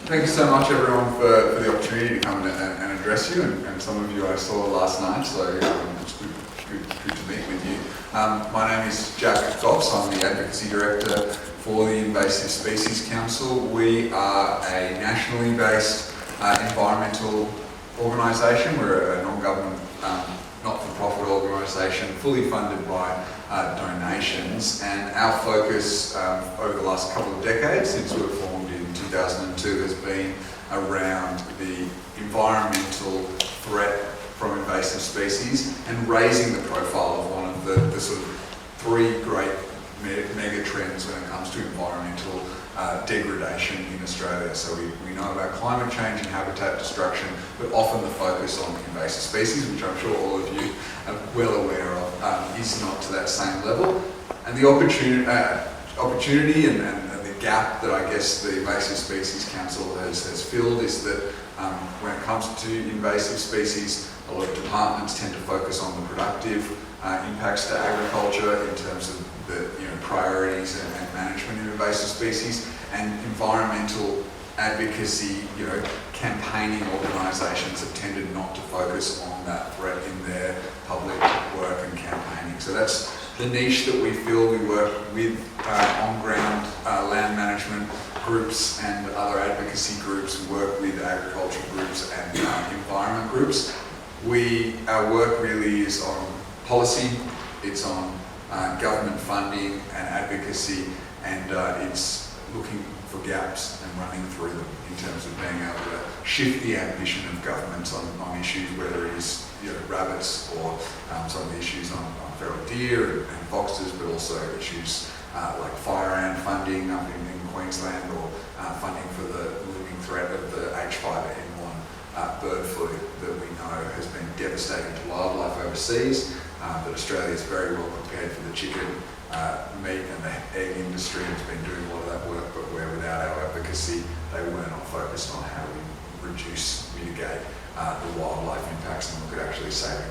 Thank you so much everyone for the opportunity to come and address you, and some of you I saw last night, so it's good to meet with you. My name is Gough, I'm the Advocacy Director for the Invasive Species Council. We are a nationally based environmental organisation. We're a non-government, not-for-profit organisation, fully funded by donations, and our focus over the last couple of decades, since we were formed in 2002, has been around the environmental threat from invasive species and raising the profile of one of the sort of three great mega trends when it comes to environmental degradation in Australia. So we know about climate change and habitat destruction, but often the focus on invasive species, which I'm sure all of you are well aware of, is not to that same level. And the opportunity and the gap that I guess the Invasive Species Council has filled is that when it comes to invasive species, a lot of departments tend to focus on the productive impacts to agriculture in terms of the priorities and management of invasive species, and environmental advocacy, campaigning organisations have tended not to focus on that threat in their public work and campaigning. So that's the niche that we fill. We work with on-ground land management groups and other advocacy groups. We work with agriculture groups and environment groups. Our work really is on policy, it's on government funding and advocacy, and it's looking for gaps and running through them in terms of being able to shift the ambition of governments on issues, whether it is rabbits or some of the issues on feral deer and foxes, but also issues like fire ant funding up in Queensland, or funding for the looming threat of the H5N1 bird flu that we know has been devastating to wildlife overseas, that Australia is very well prepared for the chicken, meat and the egg industry, and has been doing a lot of that work, but where without our advocacy they were not focused on how we mitigate the wildlife impacts and look at actually saving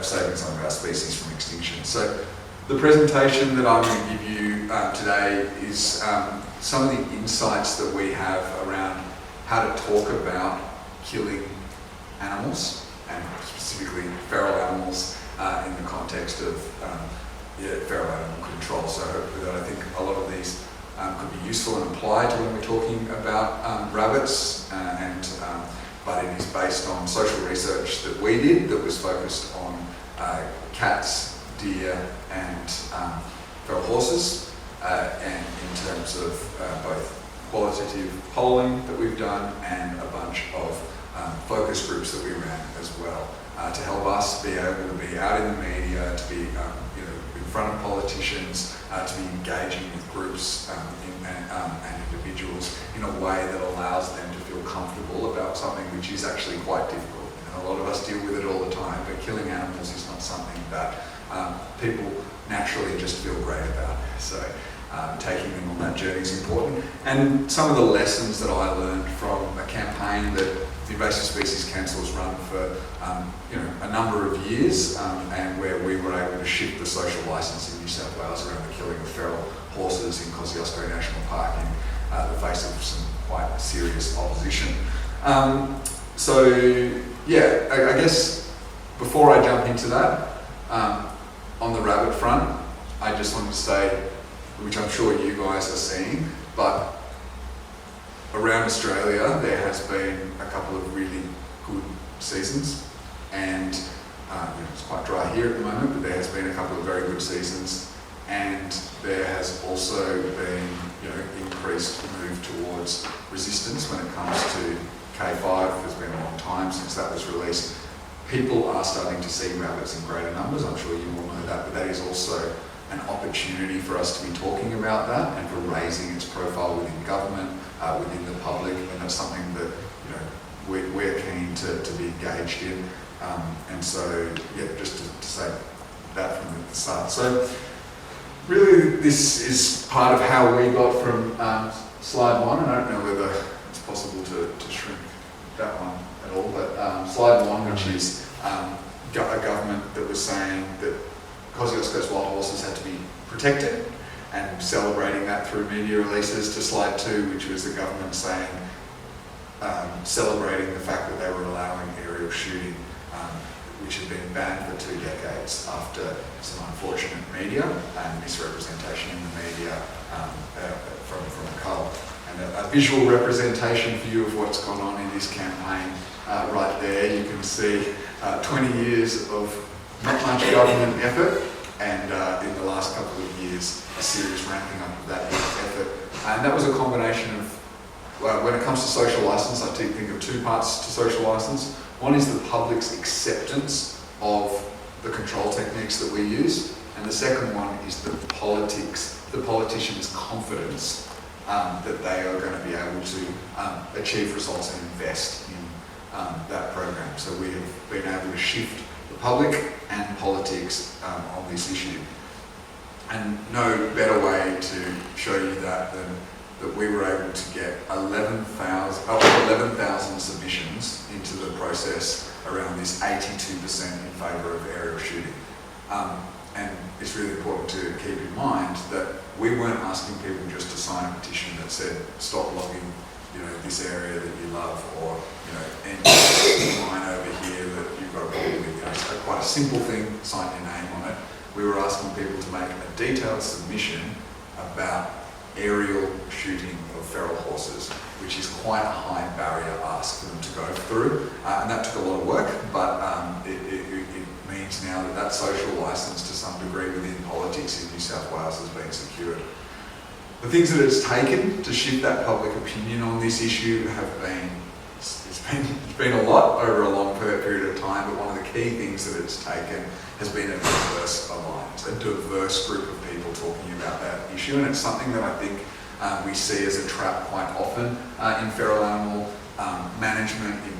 saving some of our species from extinction. So the presentation that I'm going to give you today is some of the insights that we have around how to talk about killing animals, and specifically feral animals in the context of feral animal control. So hopefully I think a lot of these could be useful and applied to when we're talking about rabbits, but it is based on social research that we did that was focused on cats, deer and feral horses, and in terms of both qualitative polling that we've done and a bunch of focus groups that we ran as well, to help us be able to be out in the media, to be in front of politicians, to be engaging with groups and individuals in a way that allows them to feel comfortable about something which is actually quite difficult. A lot of us deal with it all the time, but killing animals is not something that people naturally just feel great about. So taking them on that journey is important. And some of the lessons that I learned from a campaign that the Invasive Species Council has run for a number of years, and where we were able to shift the social licence in New South Wales around the killing of feral horses in Kosciuszko National Park in the face of some quite serious opposition. I guess before I jump into that, on the rabbit front, I just wanted to say, which I'm sure you guys are seeing, but around Australia there has been a couple of really good seasons, and it's quite dry here at the moment, but there has been a couple of very good seasons, and there has also been increased move towards resistance when it comes to K5. It's been a long time since that was released. People are starting to see rabbits in greater numbers. I'm sure you all know that, but that is also an opportunity for us to be talking about that and for raising its profile within government, within the public, and that's something that we're keen to be engaged in. And so, just to say that from the start. So, really, this is part of how we got from slide one, and I don't know whether it's possible to shrink that one at all, but slide one, which is a government that was saying that Kosciuszko's wild horses had to be protected, and celebrating that through media releases, to slide 2, which was the government saying, celebrating the fact that they were allowing aerial shooting, which had been banned for 2 decades after some unfortunate media and misrepresentation in the media from a cull. And a visual representation for you of what's gone on in this campaign. Right there, you can see 20 years of not much government effort, and in the last couple of years, a serious ramping up of that effort. And that was a combination of, when it comes to social licence, I think of 2 parts to social licence. One is the public's acceptance of the control techniques that we use, and the second one is the politicians' confidence that they are going to be able to achieve results and invest in that program. So we have been able to shift the public and politics on this issue. And no better way to show you that than that we were able to get 11,000 submissions into the process around this 82% in favour of aerial shooting. And it's really important to keep in mind that we weren't asking people just to sign a petition that said, stop logging, this area that you love, or, any line over here that you've got a problem with. It's quite a simple thing, sign your name on it. We were asking people to make a detailed submission about aerial shooting of feral horses, which is quite a high barrier ask for them to go through. And that took a lot of work, but it means now that social licence to some degree within politics in New South Wales has been secured. The things that it's taken to shift that public opinion on this issue have been, it's been a lot over a long period of time, but one of the key things that it's taken has been a diverse alliance, a diverse group of people talking about that issue, and it's something that I think we see as a trap quite often in feral animal management, in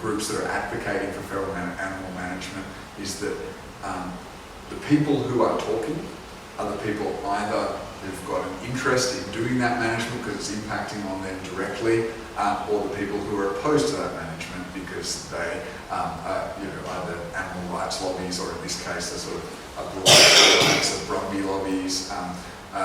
groups that are advocating for feral animal management, is that the people who are talking are the people either who've got an interest in doing that management because it's impacting on them directly, or the people who are opposed to that management because they are either animal rights lobbies, or in this case, a sort of a broad alliance of Brumby lobbies.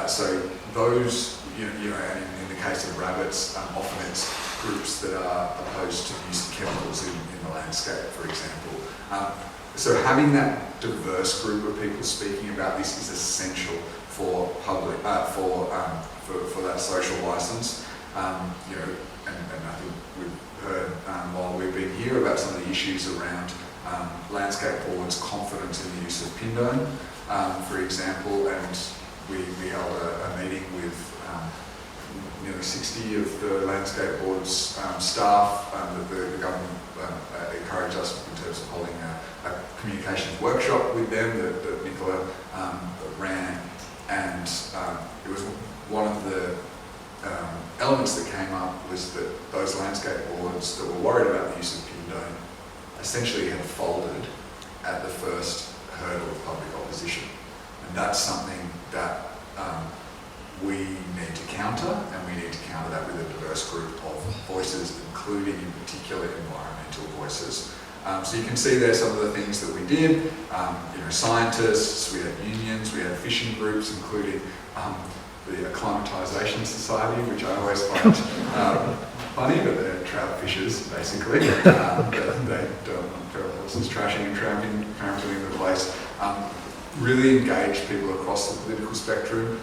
So those, and in the case of rabbits, often it's groups that are opposed to the use of chemicals in the landscape, for example. So having that diverse group of people speaking about this is essential for public, for that social licence. And I think we've heard while we've been here about some of the issues around landscape boards' confidence in the use of pindone, for example, and we held a meeting with nearly 60 of the landscape board's staff that the government encouraged us in terms of holding a communications workshop with them that Nicola ran, and it was one of the elements that came up was that those landscape boards that were worried about the use of pindone essentially had folded at the first hurdle of public opposition, and that's something that we need to counter, and we need to counter that with a diverse group of voices, including in particular environmental voices. So you can see there some of the things that we did. Scientists, we had unions, we had fishing groups, including the Acclimatisation Society, which I always find funny, but they're trout fishers, basically. They don't want feral horses trashing and trampling the place. Really engaged people across the political spectrum.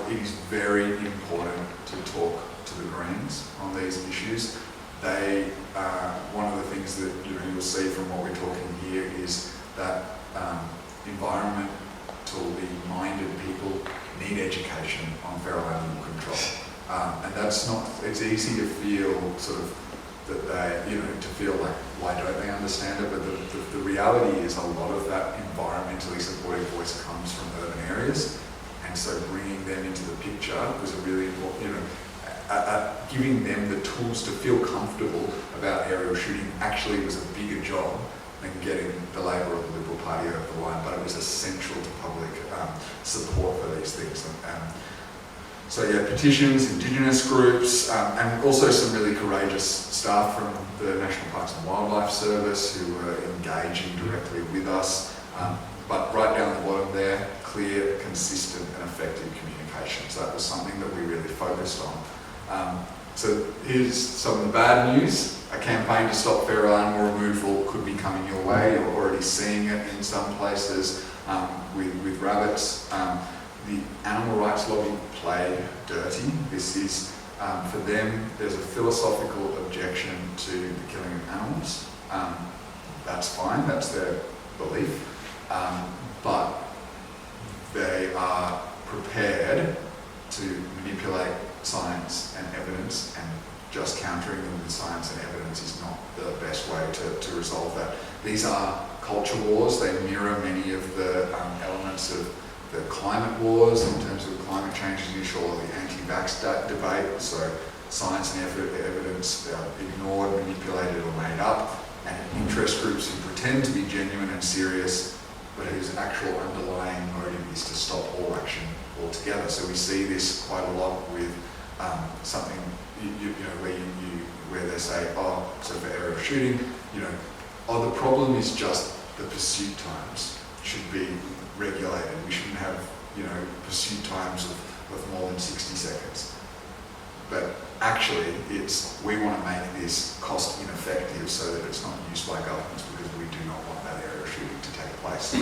It is very important to talk to the Greens on these issues. They, one of the things that you'll see from what we're talking here is that environmentally minded people need education on feral animal control. And that's not, it's easy to feel sort of that they, to feel like, why don't they understand it? But the reality is a lot of that environmentally supportive voice comes from urban areas. And so bringing them into the picture was a really important, giving them the tools to feel comfortable about aerial shooting actually was a bigger job than getting the Labor or the Liberal Party over the line, but it was essential to public support for these things. So yeah, petitions, Indigenous groups, and also some really courageous staff from the National Parks and Wildlife Service who were engaging directly with us. But right down the bottom there, clear, consistent and effective communication populations. That was something that we really focused on. So here's some of the bad news. A campaign to stop feral animal removal could be coming your way. You're already seeing it in some places with rabbits. The animal rights lobby play dirty. This is, for them, there's a philosophical objection to the killing of animals. That's fine, that's their belief. But they are prepared to manipulate science and evidence, and just countering them with science and evidence is not the best way to resolve that. These are culture wars. They mirror many of the elements of the climate wars in terms of climate change as usual, or the anti-vax debate. So science and evidence ignored, manipulated or made up, and interest groups who pretend to be genuine and serious but whose actual underlying motive is to stop all action altogether. So we see this quite a lot with something where they say, oh, so for aerial shooting, the problem is just the pursuit times should be regulated. We shouldn't have, pursuit times of more than 60 seconds. But actually, we want to make this cost ineffective so that it's not used by governments, because we do not want that aerial shooting to take place.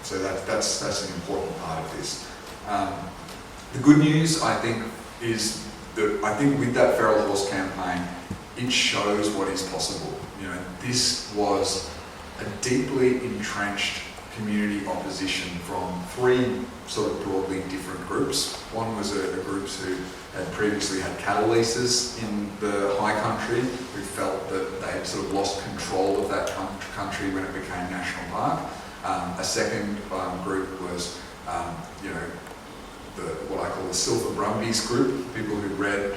So that's an important part of this. The good news, I think, is that with that feral horse campaign, it shows what is possible. This was a deeply entrenched community opposition from three sort of broadly different groups. One was a group who had previously had cattle leases in the high country, who felt that they had sort of lost control of that country when it became national park. A second group was, what I call the Silver Brumbies group, people who read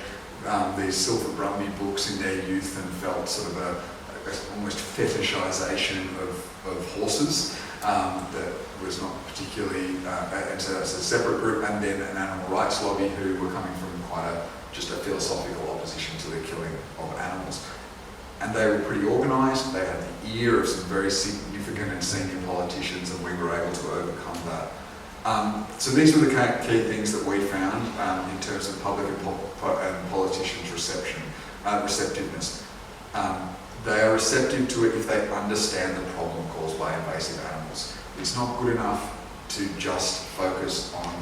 these Silver Brumby books in their youth and felt sort of a almost fetishization of horses that was not particularly, and so that's a separate group, and then an animal rights lobby who were coming from just a philosophical opposition to the killing of animals. And they were pretty organised. They had the ear of some very significant and senior politicians, and we were able to overcome that. So these were the key things that we found in terms of public and politicians' receptiveness. They are receptive to it if they understand the problem caused by invasive animals. It's not good enough to just focus on,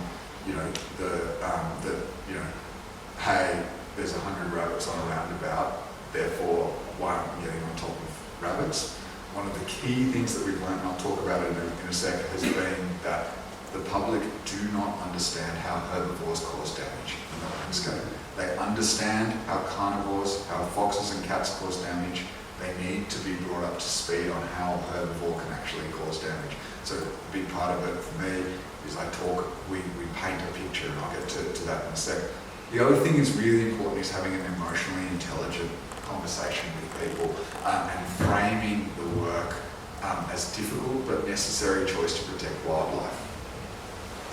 hey, there's 100 rabbits on a roundabout, therefore why aren't we getting on top of rabbits? One of the key things that we've learned, and I'll talk about it in a sec, has been that the public do not understand how herbivores cause damage in the landscape. They understand how carnivores, how foxes and cats cause damage. They need to be brought up to speed on how a herbivore can actually cause damage. So a big part of it for me is we paint a picture, and I'll get to that in a sec. The other thing is really important is having an emotionally intelligent conversation with people and framing the work as difficult but necessary choice to protect wildlife.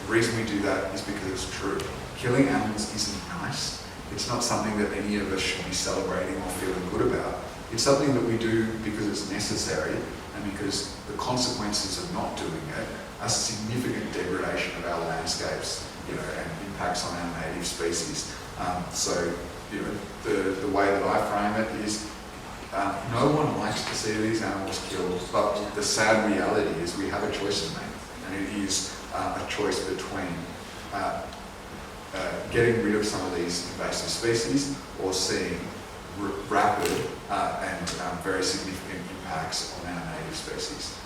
The reason we do that is because it's true. Killing animals isn't nice. It's not something that any of us should be celebrating or feeling good about. It's something that we do because it's necessary, and because the consequences of not doing it are significant degradation of our landscapes, and impacts on our native species. The way that I frame it is no one likes to see these animals killed, but the sad reality is we have a choice to make, and it is a choice between getting rid of some of these invasive species or seeing rapid and very significant impacts on our native species.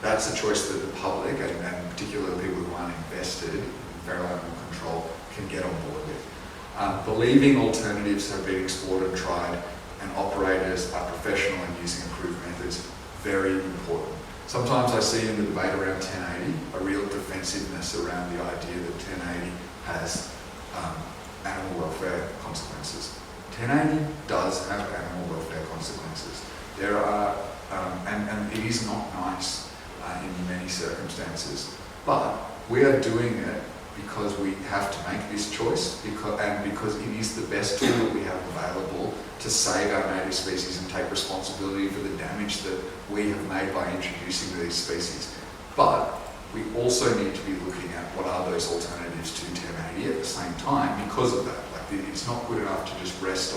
That's a choice that the public, and particularly people who aren't invested in feral animal control, can get on board with. Believing alternatives have been explored and tried, and operators are professional in using improved methods, very important. Sometimes I see in the debate around 1080 a real defensiveness around the idea that 1080 has animal welfare consequences. 1080 does have animal welfare consequences. There are, and it is not nice in many circumstances, but we are doing it because we have to make this choice, because it is the best tool that we have available to save our native species and take responsibility for the damage that we have made by introducing these species. But we also need to be looking at what are those alternatives. opportunity at the same time because of that. Like, it's not good enough to just rest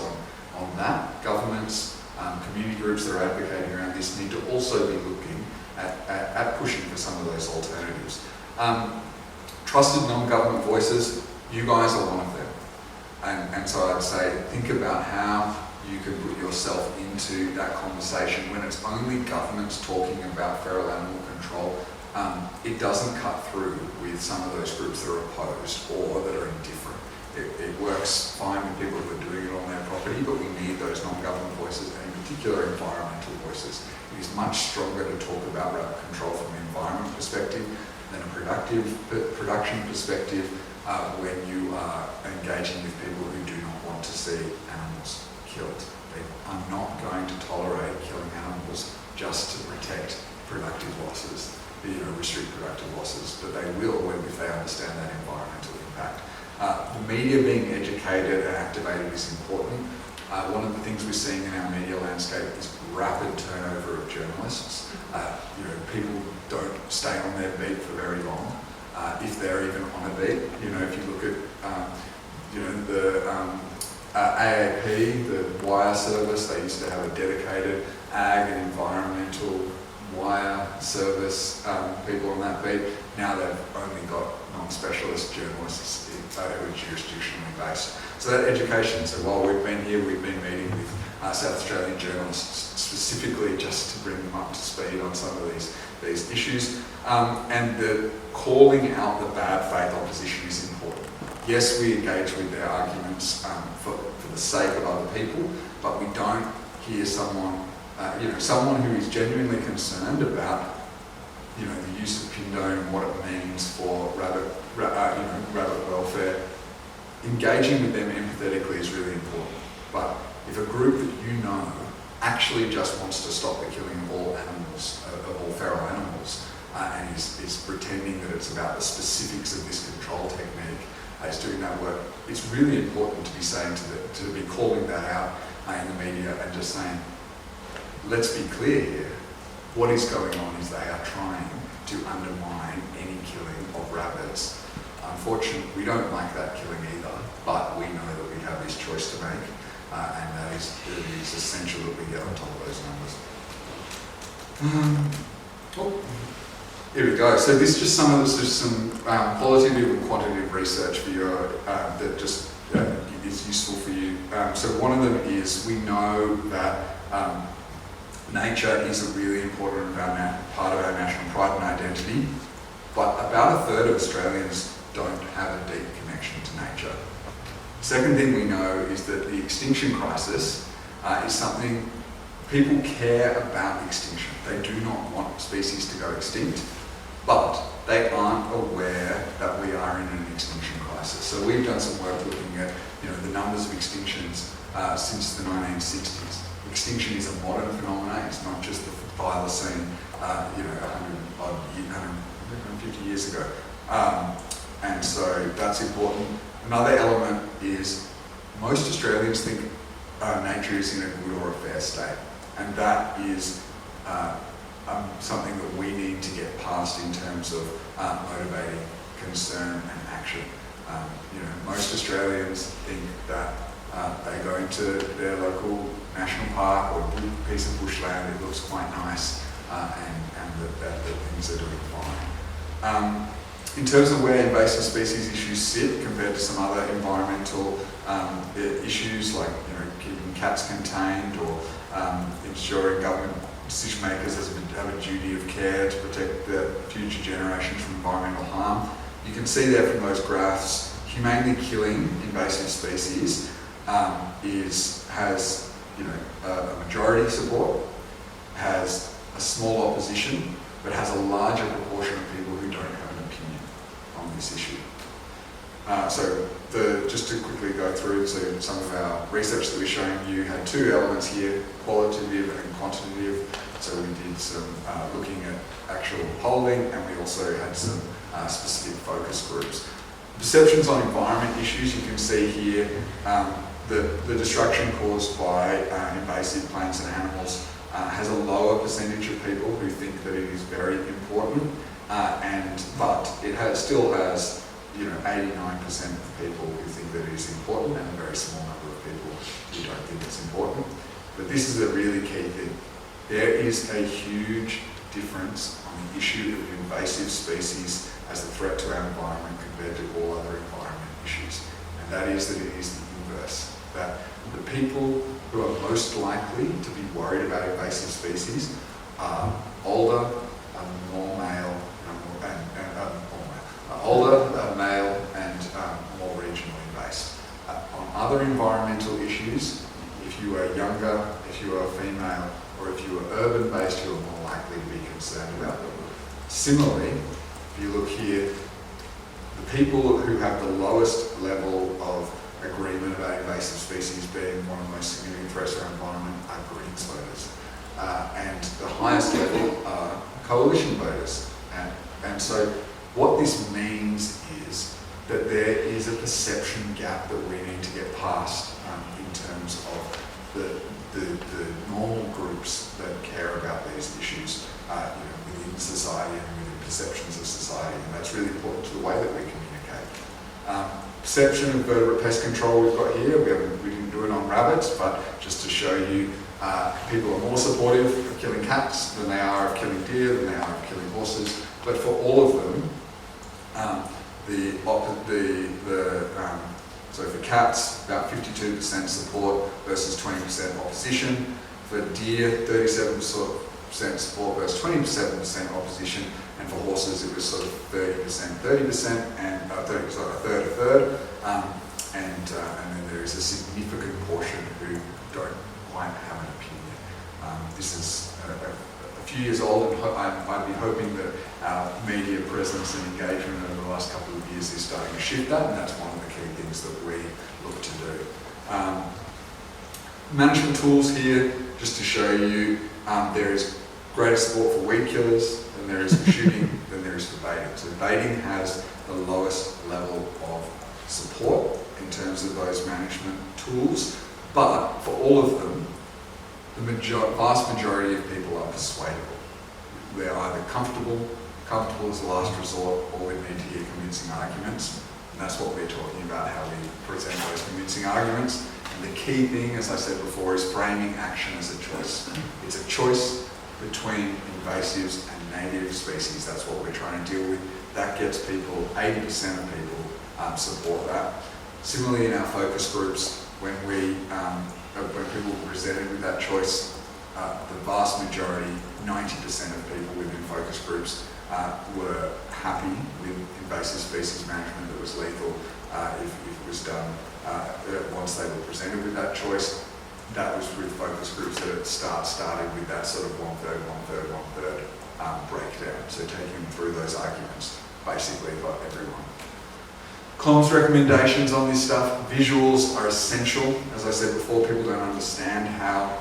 on that. Governments, community groups that are advocating around this need to also be looking at pushing for some of those alternatives. Trusted non-government voices, you guys are one of them. And so I'd say think about how you can put yourself into that conversation when it's only governments talking about feral animal control. It doesn't cut through with some of those groups that are opposed or that are indifferent. It works fine with people who are doing it on their property, but we need those non-government voices, and in particular environmental voices. It is much stronger to talk about rabbit control from an environment perspective than a production perspective when you are engaging with people who do not want to see animals killed. They are not going to tolerate killing animals just to protect productive losses, restrict productive losses, but they will if they understand that environmental impact. The media being educated and activated is important. One of the things we're seeing in our media landscape is rapid turnover of journalists. People don't stay on their beat for very long, if they're even on a beat. If you look at the AAP, the wire service, they used to have a dedicated ag and environmental wire service people on that beat. Now they've only got non-specialist journalists who are jurisdictionally based. So that education, so while we've been here, we've been meeting with South Australian journalists specifically just to bring them up to speed on some of these issues. And the calling out the bad faith opposition is important. Yes, we engage with their arguments for the sake of other people, but we don't hear someone who is genuinely concerned about the use of pindone and what it means for rabbit welfare. Engaging with them empathetically is really important. But if a group that actually just wants to stop the killing of all animals, of all feral animals, and is pretending that it's about the specifics of this control technique, is doing that work, it's really important to be saying to be calling that out in the media and just saying, let's be clear here. What is going on is they are trying to undermine any killing of rabbits. Unfortunately, we don't like that killing either, but we know that we have this choice to make, and it is essential that we get on top of those numbers. Here we go. So this is just some qualitative and quantitative research for your that just is useful for you. So one of them is we know that nature is a really important part of our national pride and identity, but about a third of Australians don't have a deep connection to nature. Second thing we know is that the extinction crisis is something people care about extinction. They do not want species to go extinct, but they aren't aware that we are in an extinction crisis. So we've done some work looking at the numbers of extinctions since the 1960s. Extinction is a modern phenomenon. It's not just the Thylacine, 150 years ago. And so that's important. Another element is most Australians think nature is in a good or a fair state. And that is something that we need to get past in terms of motivating concern and action. Most Australians think that they go into their local national park or piece of bushland, it looks quite nice, and that things are doing fine. In terms of where invasive species issues sit compared to some other environmental issues like keeping cats contained or ensuring government decision makers have a duty of care to protect the future generations from environmental harm, you can see there from those graphs, humanely killing invasive species has a majority support, has a small opposition, but has a larger proportion of people who don't have an opinion on this issue. Just to quickly go through, so some of our research that we're showing you had two elements here, qualitative and quantitative. So we did some looking at actual polling, and we also had some specific focus groups. Perceptions on environment issues, you can see here the destruction caused by invasive plants and animals has a lower percentage of people who think that it is very important, but it still has 89% of people who think that it is important, and a very small number of people who don't think it's important. But this is a really key thing. There is a huge difference on the issue of invasive species as a threat to our environment compared to all other environment issues. And that is that it is the inverse. That the people who are most likely to be worried about invasive species are older, more male, male, and more regionally based. On other environmental issues, if you are younger, if you are female, or if you are urban based, you are more likely to be concerned about them. Similarly, if you look here, the people who have the lowest level of agreement about invasive species being one of the most significant threats to our environment are Greens voters. And the highest level are coalition voters. And so what this means is that there is a perception gap that we need to get past in terms of the normal groups that care about these issues within society and within perceptions of society. And that's really important to the way that we communicate. Perception of vertebrate pest control we've got here. We didn't do it on rabbits, but just to show you, people are more supportive of killing cats than they are of killing deer, than they are of killing horses. But for all of them, so for cats, about 52% support versus 20% opposition. For deer, 37% support versus 27% opposition. And for horses, it was sort of 30%, and a third. And then there is a significant portion who don't quite have an opinion. This is a few years old, and I'd be hoping that our media presence and engagement over the last couple of years is starting to shift that, and that's one of the key things that we look to do. Management tools here, just to show you, there is greater support for weed killers than there is for shooting, than there is for baiting. So baiting has the lowest level of support in terms of those management tools, but for all of them, the vast majority of people are persuadable. They're either comfortable as a last resort, or we need to hear convincing arguments. And that's what we're talking about, how we present those convincing arguments. And the key thing, as I said before, is framing action as a choice. It's a choice between invasives and native species. That's what we're trying to deal with. That gets people, 80% of people support that. Similarly, in our focus groups, when people were presented with that choice, the vast majority, 90% of people within focus groups were happy with invasive species management that was lethal if it was done once they were presented with that choice. That was with focus groups that started with that sort of one-third breakdown. So taking them through those arguments, basically for everyone. Comms recommendations on this stuff. Visuals are essential. As I said before, people don't understand how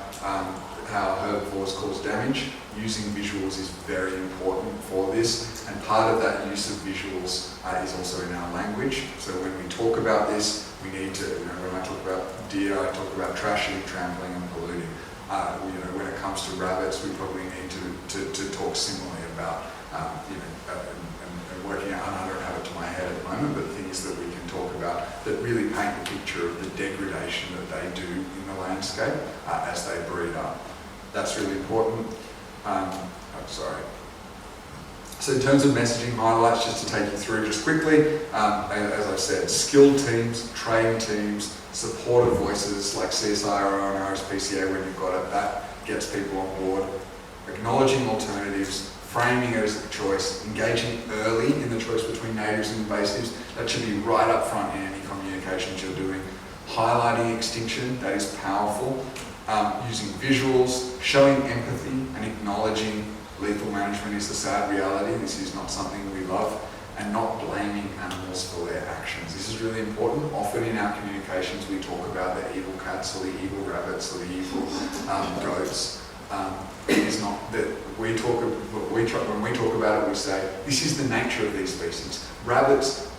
herbivores cause damage. Using visuals is very important for this, and part of that use of visuals is also in our language. So when we talk about this, we need to, when I talk about deer, I talk about trashing, trampling, and polluting. When it comes to rabbits, we probably need to talk similarly about, and working out, I don't have it to my head at the moment, but things that we can talk about that really paint the picture of the degradation that they do in the landscape as they breed up. That's really important. So in terms of messaging highlights, just to take you through just quickly, as I've said, skilled teams, trained teams, supportive voices like CSIRO and RSPCA when you've got it, that gets people on board. Acknowledging alternatives, framing it as a choice, engaging early in the choice between natives and invasives, that should be right up front in any communications you're doing. Highlighting extinction, that is powerful. Using visuals, showing empathy and acknowledging lethal management is a sad reality. This is not something we love, and not blaming animals for their actions. This is really important. Often in our communications we talk about the evil cats or the evil rabbits or the evil goats. It is not that when we talk about it, we say this is the nature of these species. Rabbits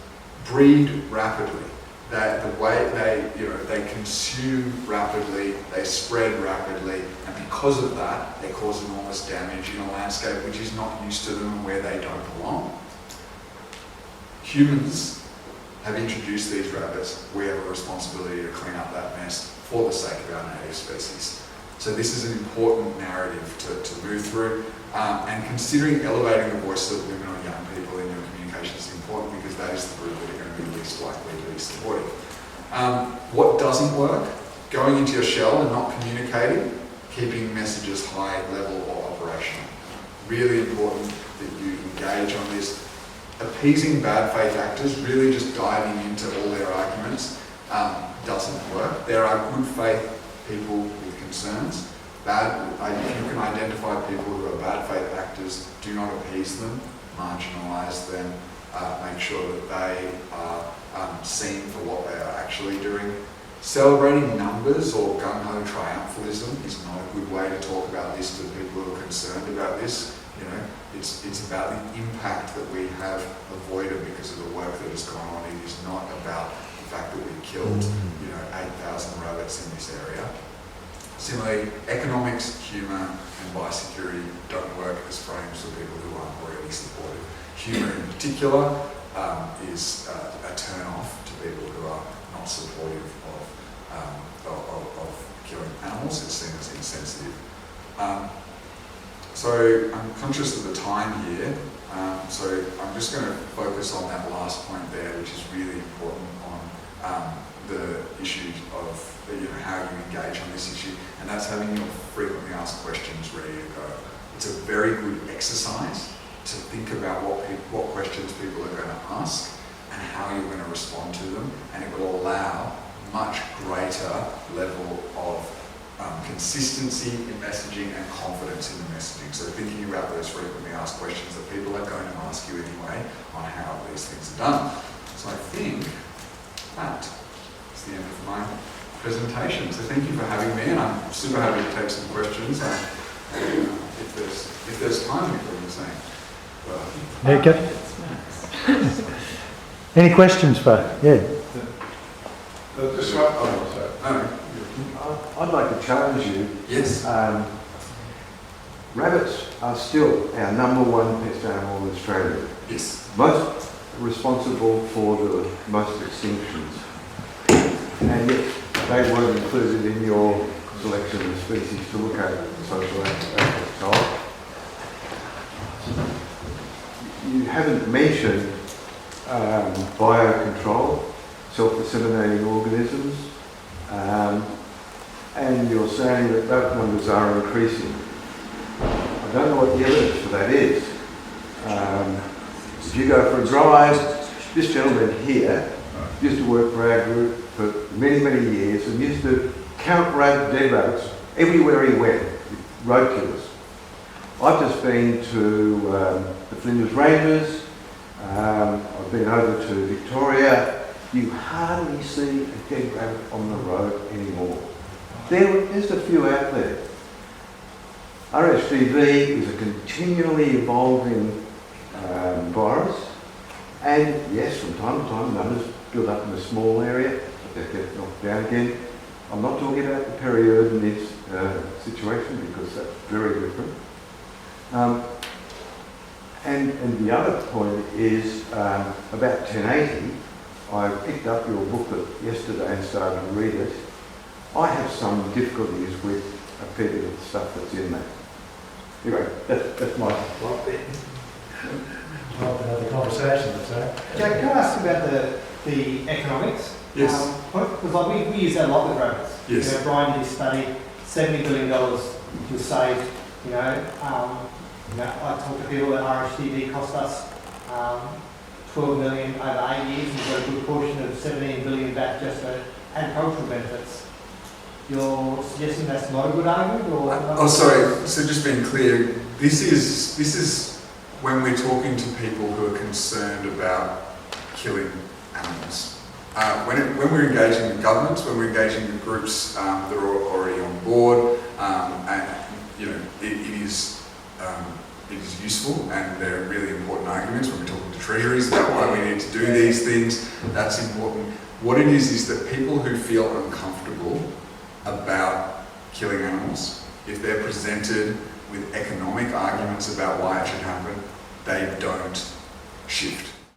breed rapidly. The way they consume rapidly, they spread rapidly, and because of that, they cause enormous damage in a landscape which is not used to them and where they don't belong. Humans have introduced these rabbits, we have a responsibility to clean up that mess for the sake of our native species. So this is an important narrative to move through, and considering elevating the voices of women or young people in your communication is important, because that is the group that are going to be least likely to be supportive. What doesn't work? Going into your shell and not communicating, keeping messages high level or operational. Really important that you engage on this. Appeasing bad faith actors, really just diving into all their arguments, doesn't work. There are good faith people with concerns. If you can identify people who are bad faith actors, do not appease them, marginalise them, make sure that they are seen for what they are actually doing. Celebrating numbers or gung-ho triumphalism is not a good way to talk about this to people who are concerned about this. You know, it's about the impact that we have avoided because of the work that has gone on. It is not about the fact that we killed, 8,000 rabbits in this area. Similarly, economics, humour, and biosecurity don't work as frames for people who aren't already supportive. Humour in particular is a turn-off to people who are not supportive of killing animals. It's seen as insensitive. So I'm conscious of the time here, so I'm just going to focus on that last point there, which is really important on the issue of how you engage on this issue, and that's having your frequently asked questions ready to go. It's a very good exercise to think about what questions people are going to ask and how you're going to respond to them, and it will allow much greater level of consistency in messaging and confidence in the messaging. So thinking about those frequently asked questions that people are going to ask you anyway on how these things are done. So I think that is the end of my presentation. So thank you for having me, and I'm super happy to take some questions. And if there's time, we can say. Any questions for Just right. I'd like to challenge you. Yes. Rabbits are still our #1 pest animal in Australia. Yes. Most responsible for the most extinctions. And yet they weren't included in your selection of species to look at the social aspects of. You haven't mentioned biocontrol, self-disseminating organisms, and you're saying that those numbers are increasing. I don't know what the evidence for that is. If you go for a drive, this gentleman here used to work for our group for many, many years and used to count dead rabbits everywhere he went, road killers. I've just been to the Flinders Ranges, I've been over to Victoria. You hardly see a dead rabbit on the road anymore. There's a few out there. RSVB is a continually evolving virus, and yes, from time to time numbers build up in a small area, but they get knocked down again. I'm not talking about the peri-urban situation, because that's very different. And the other point is about 1080. I picked up your booklet yesterday and started to read it. I have some difficulties with a fair bit of the stuff that's in there. Anyway, that's my lot there. Well, another conversation, so. Jack, can I ask about the economics? Yes. Because we use that a lot with rabbits. Yes. You know, Brian did a study, $70 billion was saved. I talk to people that RSTD cost us 12 million over 8 years, and we've got a good portion of 17 billion back just for agricultural benefits. You're suggesting that's not a good argument, or? Oh, sorry. So just being clear, this is when we're talking to people who are concerned about killing animals. When we're engaging with governments, when we're engaging with groups that are already on board, it is useful, and they're really important arguments when we're talking to treasuries about why we need to do these things. That's important. What it is that people who feel uncomfortable about killing animals, if they're presented with economic arguments about why it should happen, they don't shift.